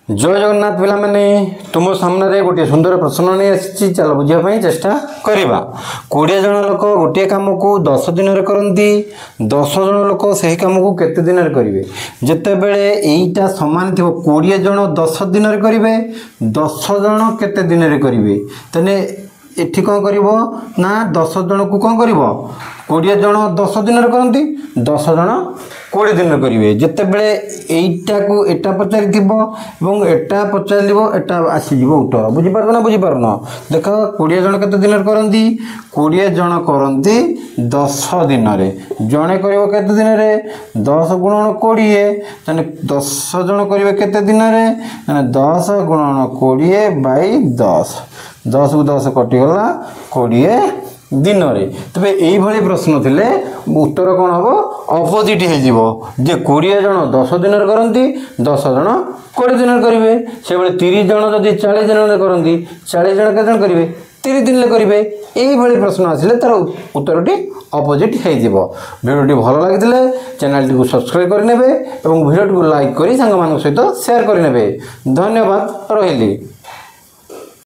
जय जगन्नाथ पिला माने तुम सामने गोटे सुंदर प्रश्न नहीं आसी चल बुझापी चेष्टा करवा 20 जन लोक गोटे कम को 10 दिन करती 10 जन लोक से कम को केते दिन करेंगे जिते बेले यहीटा सामान थी 20 जन 10 दिन करेंगे 10 जन केते दिन करेंगे तेने एठी कौन कर ना 10 जन को कौन कर 20 जन 10 दिन करती 10 जन 20 दिन करेंगे जिते बेले यहीटा को एटा पचारि एटा पचार एटा आसीज उत्तर बुझीपार ना बुझीपार देख 20 जन केते दिन करती 20 जन करती 10 दिन जड़े कर 10 गुणन 20 10 जन करेंगे केते दिन 10 गुणन 20 बाई 10 10 को 10 कटिगला 20 दिन रे तबे एई भली प्रश्न थिले उत्तर कौन हम अपोजिट हो जे 20 जन 10 दिन करती 10 जन 20 दिन करेंगे से 30 जन जदि 40 दिन करती 40 जन केते करेंगे 30 दिन करेंगे यही भली प्रश्न आसिले तार उत्तरटी अपोजिट हो भिडियोटी भल लगी चैनल टी सब्सक्राइब करने और भिडियो को लाइक कर सांग सहित शेयर करने धन्यवाद रही।